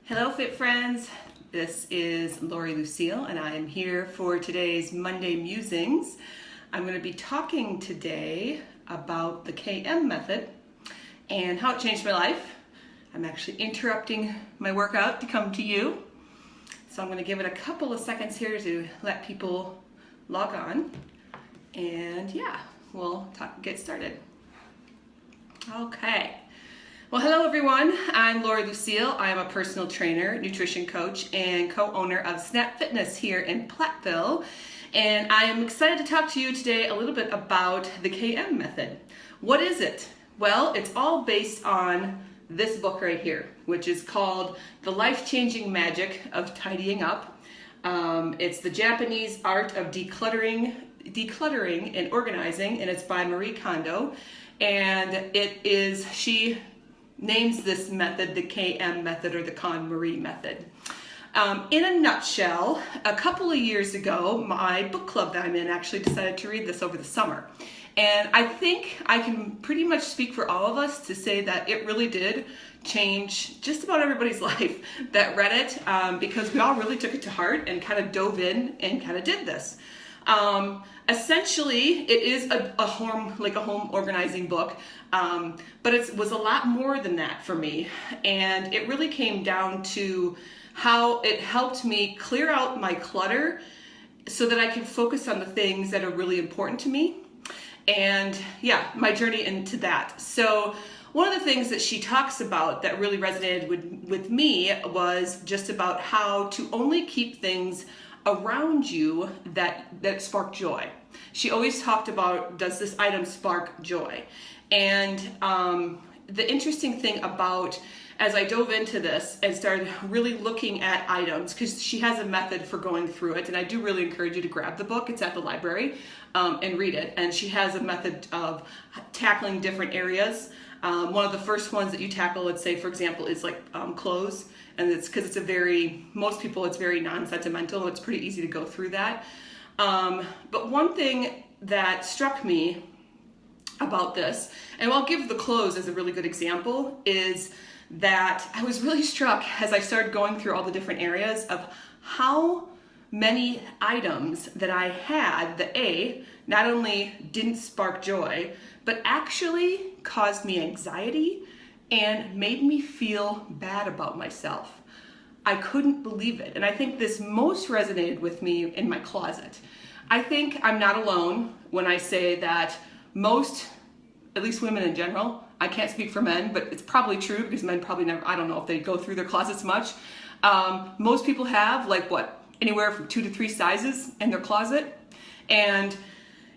Hello Fit Friends, this is Lori Lucille and I am here for today's Monday Musings. I'm going to be talking today about the KM method and how it changed my life. I'm actually interrupting my workout to come to you. So I'm going to give it a couple of seconds here to let people log on and yeah, we'll get started. Okay. Well, hello everyone. I'm Lori Lucille. I am a personal trainer, nutrition coach, and co-owner of Snap Fitness here in Platteville. And I am excited to talk to you today a little bit about the KM method. What is it? Well, it's all based on this book right here, which is called The Life-Changing Magic of Tidying Up. It's the Japanese art of decluttering and organizing, and it's by Marie Kondo. And she names this method the KM method or the KonMari method. In a nutshell, a couple of years ago, my book club that I'm in actually decided to read this over the summer. And I think I can pretty much speak for all of us to say that it really did change just about everybody's life that read it, because we all really took it to heart and kind of dove in and kind of did this. Essentially, it is a home organizing book, but it was a lot more than that for me. And it really came down to how it helped me clear out my clutter so that I can focus on the things that are really important to me. And yeah, my journey into that. So one of the things that she talks about that really resonated with me was just about how to only keep things around you that spark joy. She always talked about, does this item spark joy? And the interesting thing about, as I dove into this and started really looking at items, because she has a method for going through it, and I do really encourage you to grab the book. It's at the library, and read it. And she has a method of tackling different areas. One of the first ones that you tackle, let's say, for example, is like clothes. And it's because it's most people, it's very non-sentimental. It's pretty easy to go through that. But one thing that struck me about this, and I'll give the clothes as a really good example, is that I was really struck as I started going through all the different areas of how many items that I had that not only didn't spark joy, but actually caused me anxiety and made me feel bad about myself. I couldn't believe it. And I think this most resonated with me in my closet. I think I'm not alone when I say that most, at least women in general, I can't speak for men, but it's probably true because men probably never, I don't know if they go through their closets much. Most people have anywhere from 2 to 3 sizes in their closet. And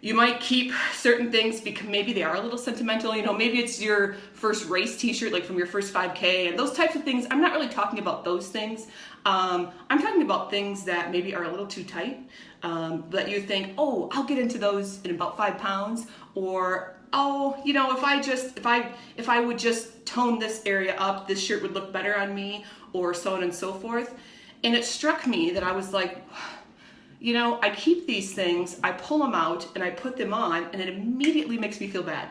you might keep certain things because maybe they are a little sentimental. Maybe it's your first race t-shirt, like from your first 5K and those types of things. I'm not really talking about those things. I'm talking about things that maybe are a little too tight, that you think, oh, I'll get into those in about 5 pounds, or oh, if I would just tone this area up, this shirt would look better on me, or so on and so forth. And it struck me that I was like, I keep these things, I pull them out and I put them on, and it immediately makes me feel bad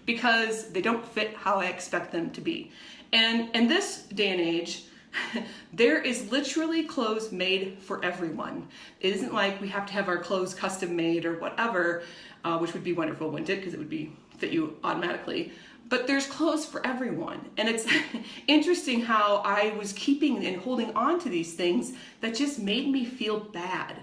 because they don't fit how I expect them to be. And in this day and age, there is literally clothes made for everyone. It isn't like we have to have our clothes custom made or whatever, which would be wonderful, wouldn't it? Because it would fit you automatically. But there's clothes for everyone. And it's interesting how I was keeping and holding on to these things that just made me feel bad.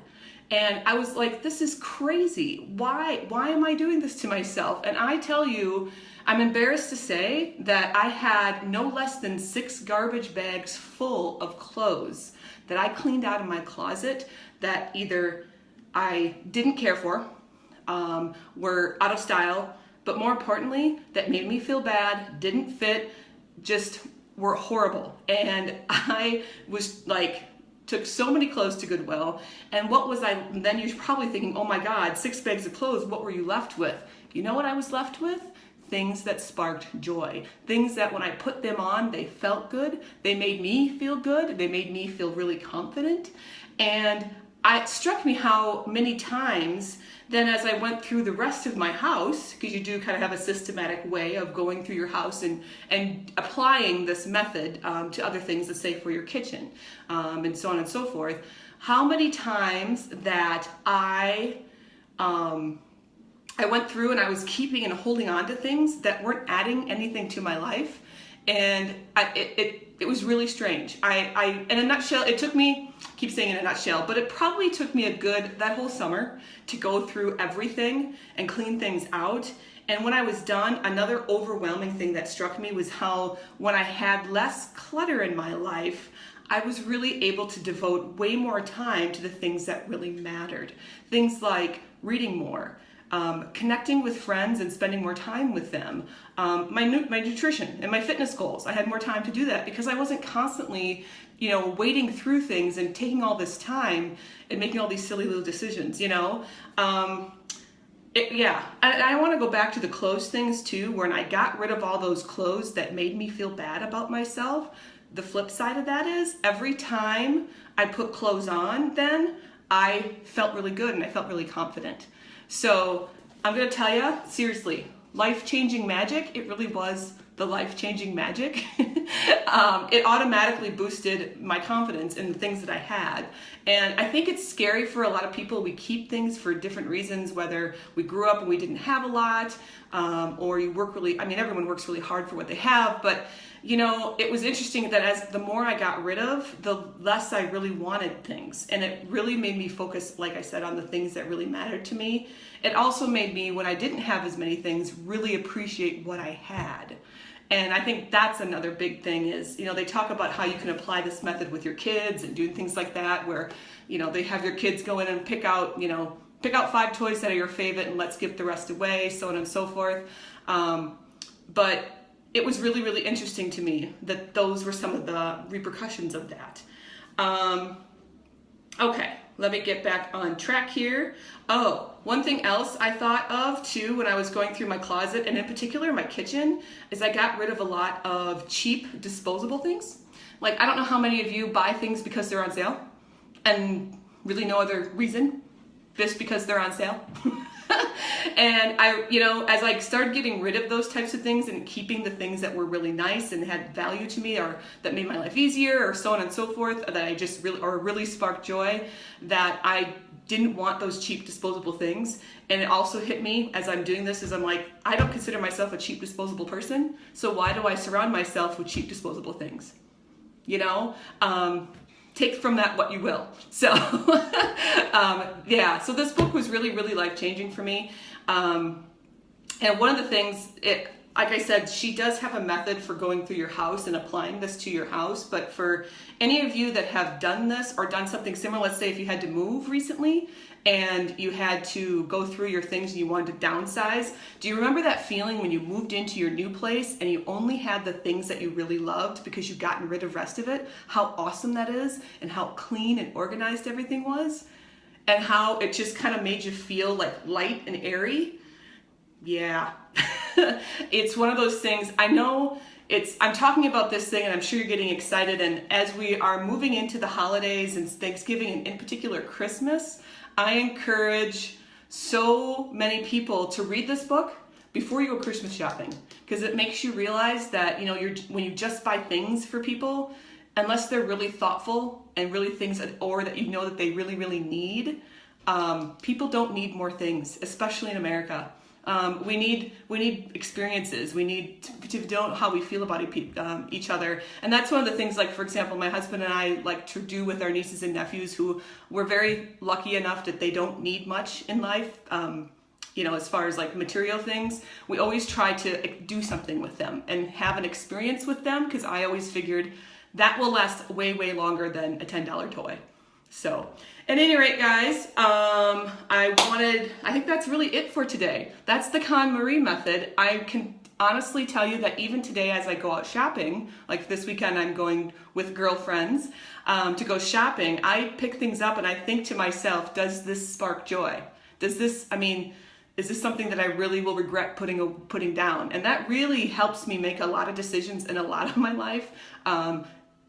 And I was like, this is crazy. Why am I doing this to myself? And I tell you, I'm embarrassed to say that I had no less than 6 garbage bags full of clothes that I cleaned out of my closet that either I didn't care for, were out of style, but more importantly, that made me feel bad, didn't fit, just were horrible. And I was like, took so many clothes to Goodwill, and then you're probably thinking, oh my God, 6 bags of clothes, what were you left with? You know what I was left with? Things that sparked joy. Things that when I put them on, they felt good, they made me feel good, they made me feel really confident, and it struck me how many times then as I went through the rest of my house, because you do kind of have a systematic way of going through your house and applying this method to other things, let's say for your kitchen, and so on and so forth, how many times that I went through and I was keeping and holding on to things that weren't adding anything to my life. And it was really strange. In a nutshell, it took me, I keep saying in a nutshell, but it probably took me that whole summer to go through everything and clean things out. And when I was done, another overwhelming thing that struck me was how when I had less clutter in my life, I was really able to devote way more time to the things that really mattered. Things like reading more, connecting with friends and spending more time with them, my nutrition and my fitness goals. I had more time to do that because I wasn't constantly, wading through things and taking all this time and making all these silly little decisions, I want to go back to the clothes things too, when I got rid of all those clothes that made me feel bad about myself. The flip side of that is every time I put clothes on, then I felt really good and I felt really confident. So I'm going to tell you, seriously, life-changing magic, it really was the life-changing magic. It automatically boosted my confidence in the things that I had. And I think it's scary for a lot of people. We keep things for different reasons, whether we grew up and we didn't have a lot, or you work everyone works really hard for what they have, but it was interesting that as the more I got rid of, the less I really wanted things. And it really made me focus, like I said, on the things that really mattered to me. It also made me, when I didn't have as many things, really appreciate what I had. And I think that's another big thing is, they talk about how you can apply this method with your kids and doing things like that, where, they have your kids go in and pick out 5 toys that are your favorite and let's give the rest away, so on and so forth. But it was really, really interesting to me that those were some of the repercussions of that. Okay, let me get back on track here. Oh, one thing else I thought of too when I was going through my closet, and in particular my kitchen, is I got rid of a lot of cheap disposable things. Like, I don't know how many of you buy things because they're on sale and really no other reason, just because they're on sale. And as I started getting rid of those types of things and keeping the things that were really nice and had value to me, or that made my life easier, or so on and so forth, that I just really sparked joy, that I didn't want those cheap disposable things. And it also hit me as I'm doing this, is I'm like, I don't consider myself a cheap disposable person, so why do I surround myself with cheap disposable things? Take from that what you will. So, so this book was really, really life-changing for me. And one of the things, like I said, she does have a method for going through your house and applying this to your house. But for any of you that have done this or done something similar, let's say if you had to move recently and you had to go through your things and you wanted to downsize, do you remember that feeling when you moved into your new place and you only had the things that you really loved because you've gotten rid of the rest of it? How awesome that is, and how clean and organized everything was, and how it just kind of made you feel like light and airy. Yeah. It's one of those things. I know I'm talking about this thing and I'm sure you're getting excited, and as we are moving into the holidays and Thanksgiving and in particular Christmas, I encourage so many people to read this book before you go Christmas shopping, because it makes you realize that when you just buy things for people, unless they're really thoughtful and really things that they really, really need, people don't need more things, especially in America. We need experiences. We need to know how we feel about each other. And that's one of the things, like, for example, my husband and I like to do with our nieces and nephews, who we're very lucky enough that they don't need much in life. As far as like material things, we always try to do something with them and have an experience with them, because I always figured that will last way, way longer than a $10 toy. So, at any rate, guys, I think that's really it for today. That's the KonMari method. I can honestly tell you that even today, as I go out shopping, like this weekend I'm going with girlfriends to go shopping, I pick things up and I think to myself, does this spark joy? Is this something that I really will regret putting down? And that really helps me make a lot of decisions in a lot of my life.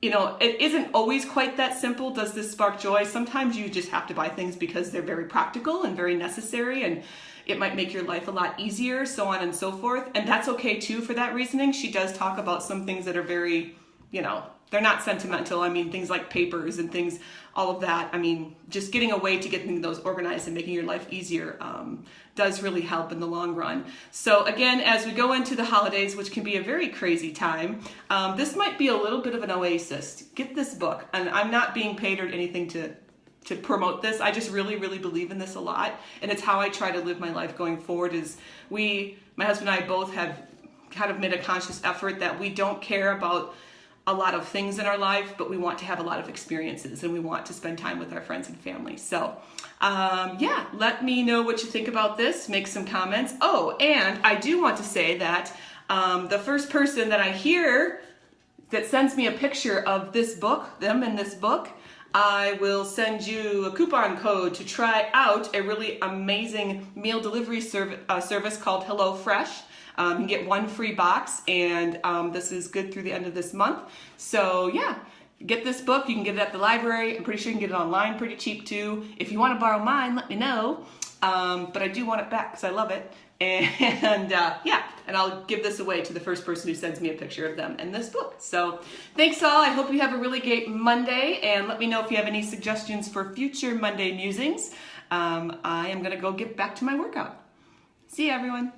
you know, it isn't always quite that simple. Does this spark joy? Sometimes you just have to buy things because they're very practical and very necessary, and it might make your life a lot easier, so on and so forth. And that's okay too for that reasoning. She does talk about some things that are very, you know, they're not sentimental. I mean, things like papers and things, all of that. I mean, just getting a way to get those organized and making your life easier does really help in the long run. So again, as we go into the holidays, which can be a very crazy time, this might be a little bit of an oasis. Get this book. And I'm not being paid or anything to promote this. I just really, really believe in this a lot. And it's how I try to live my life going forward. Is my husband and I both have kind of made a conscious effort that we don't care about a lot of things in our life, but we want to have a lot of experiences, and we want to spend time with our friends and family. So yeah, let me know what you think about this. Make some comments. Oh, and I do want to say that the first person that I hear that sends me a picture of this book, them in this book, I will send you a coupon code to try out a really amazing meal delivery service called HelloFresh. You can get one free box, and this is good through the end of this month. So yeah, get this book. You can get it at the library. I'm pretty sure you can get it online pretty cheap too. If you want to borrow mine, let me know. But I do want it back because I love it. And yeah, and I'll give this away to the first person who sends me a picture of them in this book. So thanks all. I hope you have a really great Monday, and let me know if you have any suggestions for future Monday musings. I am going to go get back to my workout. See you, everyone.